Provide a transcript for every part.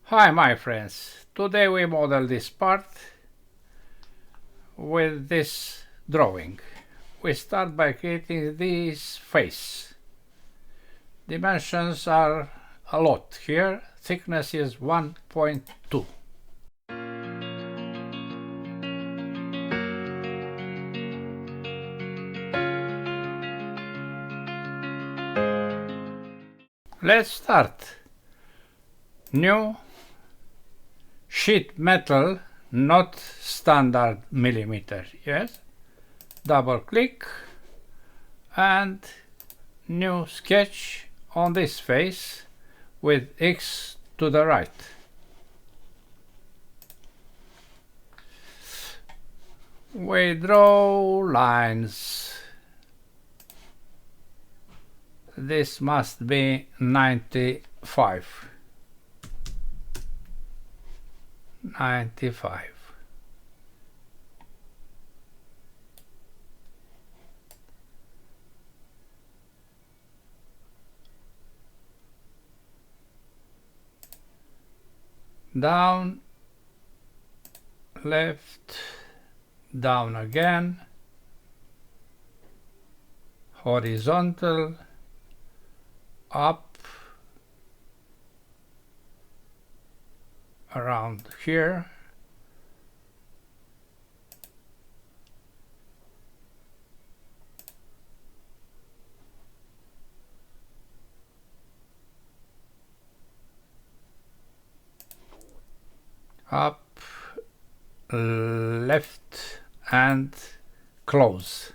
Hi my friends, today we model this part with this drawing. We start by creating this face. Dimensions are a lot here, thickness is 1.2. Let's start. New sheet metal, not standard millimeter, yes? Double click and new sketch on this face with X to the right. We draw lines. This must be 95. 95. Down, left, down again, horizontal, up, around here, up, left and close.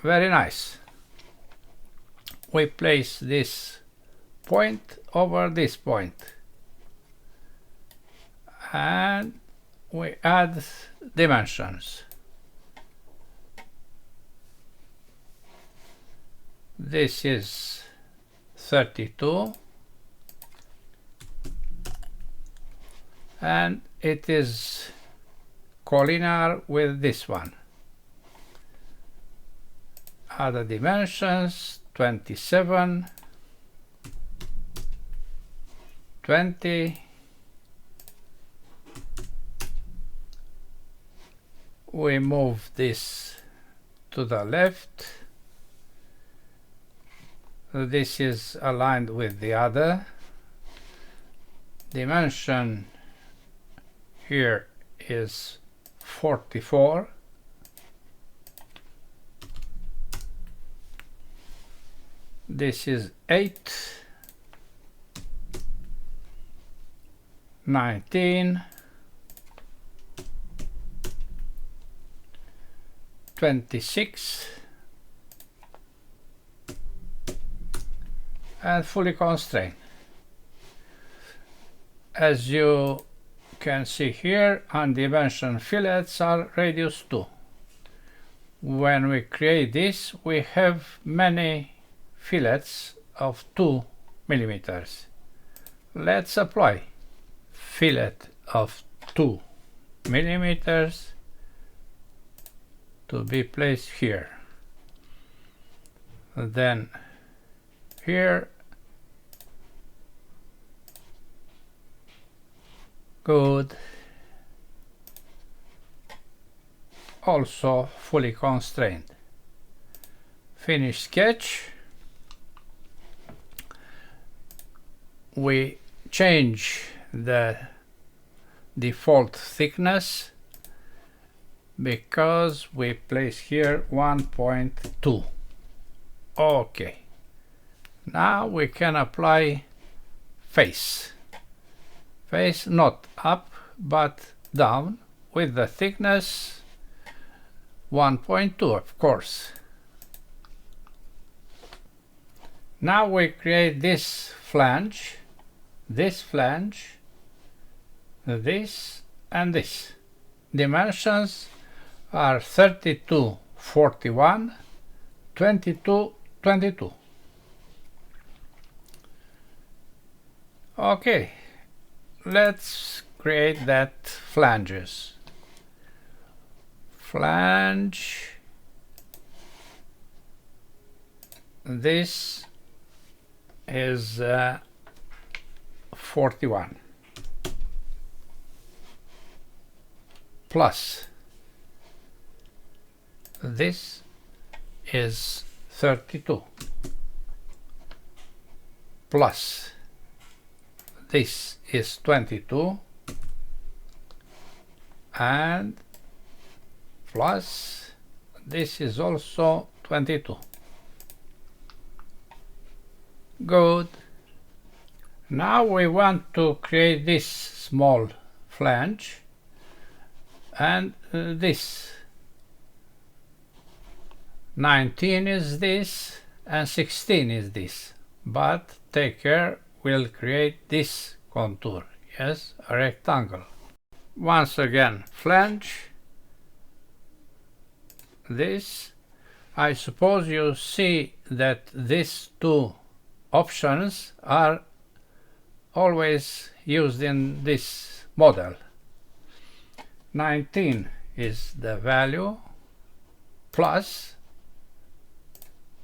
Very nice. We place this point over this point and we add dimensions. This is 32 and it is collinear with this one. Other dimensions 27, 20, we move this to the left. This is aligned with the other. Dimension here is 44. This is 8, 19, 26, and fully constrained. As you can see here, undimensioned fillets are radius 2. When we create this, we have many fillets of 2 millimeters. Let's apply fillet of 2 millimeters to be placed here. Then here, good, also fully constrained. Finish sketch. We change the default thickness because we place here 1.2. Okay, now we can apply face. Face not up but down with the thickness 1.2, of course. Now we create this flange, this and this. Dimensions are 32, 41, 22, 22. Okay, let's create that flanges. Flange, this is 41 plus this is 32 plus this is 22 and plus this is also 22. Good. Now we want to create this small flange and this 19 is this and 16 is this, but take care, we'll create this contour, yes, a rectangle. Once again, flange, this. I suppose you see that these two options are always used in this model. 19 is the value plus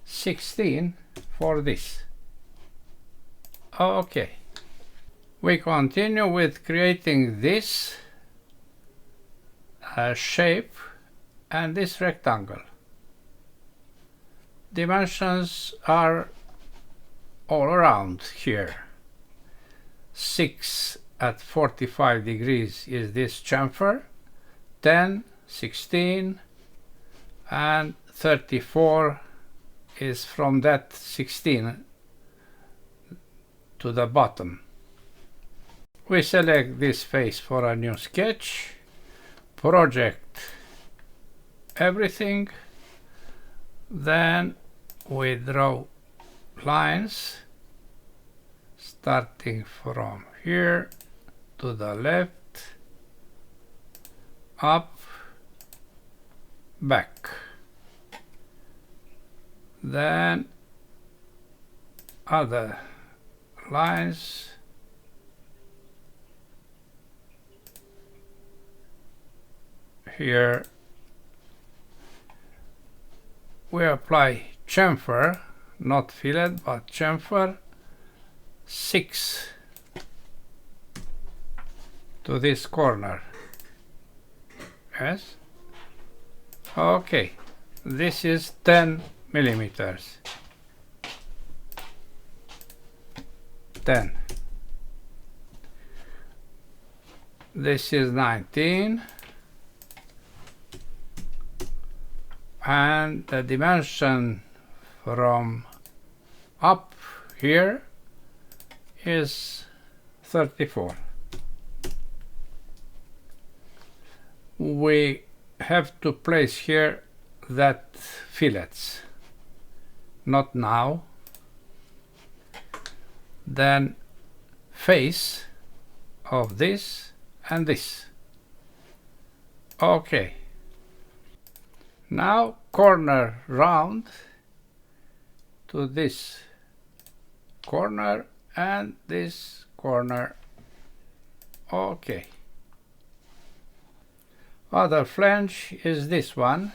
16 for this. Okay. We continue with creating this shape and this rectangle. Dimensions are all around here. 6 at 45 degrees is this chamfer, 10, 16, and 34 is from that 16 to the bottom. We select this face for a new sketch, project everything, then we draw lines starting from here to the left, up, back. Then other lines here. We apply chamfer, not fillet, but chamfer 6 to this corner. Yes. Okay. This is 10 millimeters. 10. This is 19. And the dimension from up here is 34. We have to place here that fillets, not now. Then face of this and this. Okay. Now corner round to this corner and this corner. Okay. Other flange is this one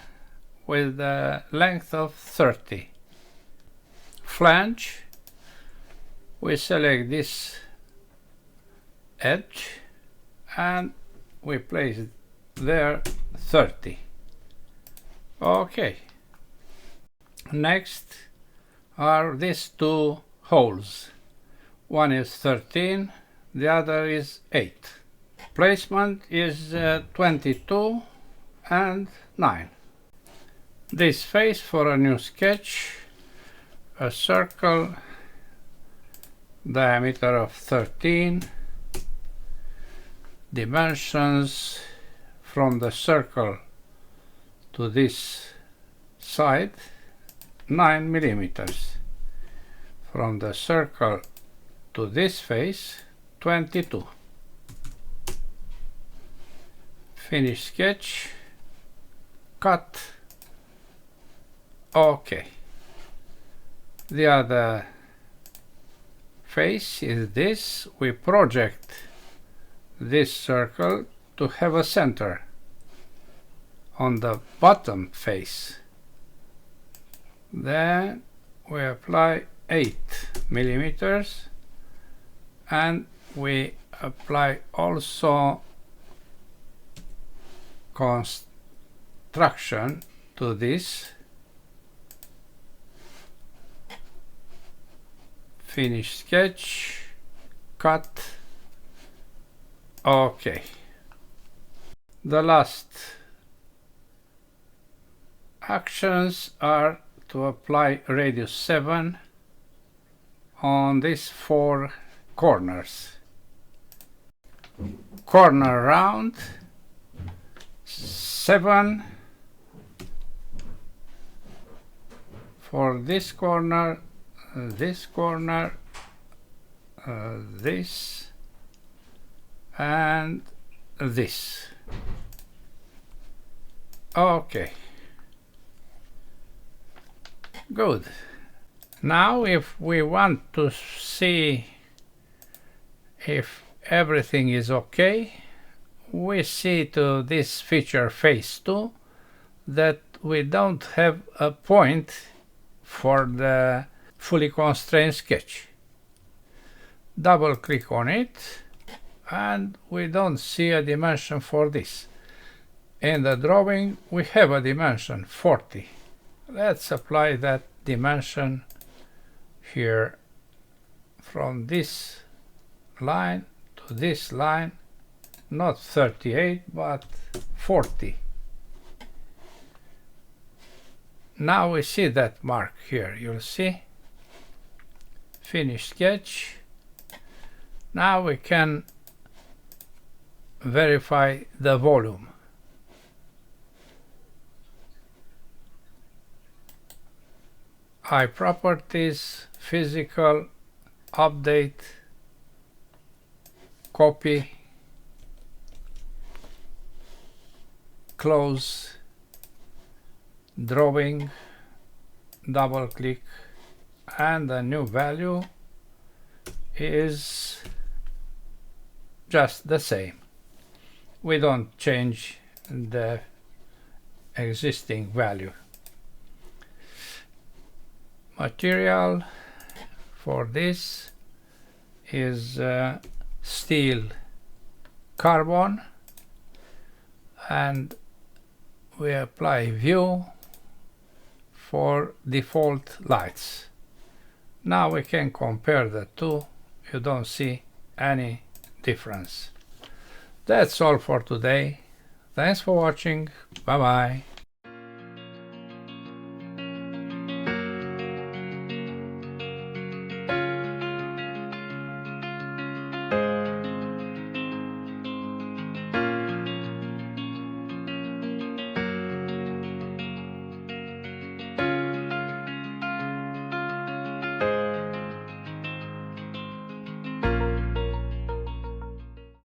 with the length of 30. Flange, we select this edge and we place it there 30. Okay. Next are these two holes. One is 13, the other is 8. Placement is 22 and 9. This face for a new sketch, a circle, diameter of 13, dimensions from the circle to this side 9 millimeters, from the circle to this face 22. Finish sketch, cut. Okay. The other face is this. We project this circle to have a center on the bottom face. Then we apply 8 millimeters and we apply also construction to this. Finish sketch, cut. Okay. The last actions are to apply radius 7 on these 4 corners. Corner round 7 for this corner, this corner, this and this. Okay, good. Now if we want to see if everything is okay, we see to this feature phase 2 that we don't have a point for the fully constrained sketch. Double click on it and we don't see a dimension for this. In the drawing we have a dimension 40. Let's apply that dimension here from this line to this line, not 38 but 40. Now we see that mark here, you'll see. Finish sketch. Now we can verify the volume. Properties, physical, update, copy, close, drawing, double click, and the new value is just the same. We don't change the existing value. Material for this is steel carbon, and we apply view for default lights. Now we can compare the two. You don't see any difference. That's all for today. Thanks for watching. Bye bye.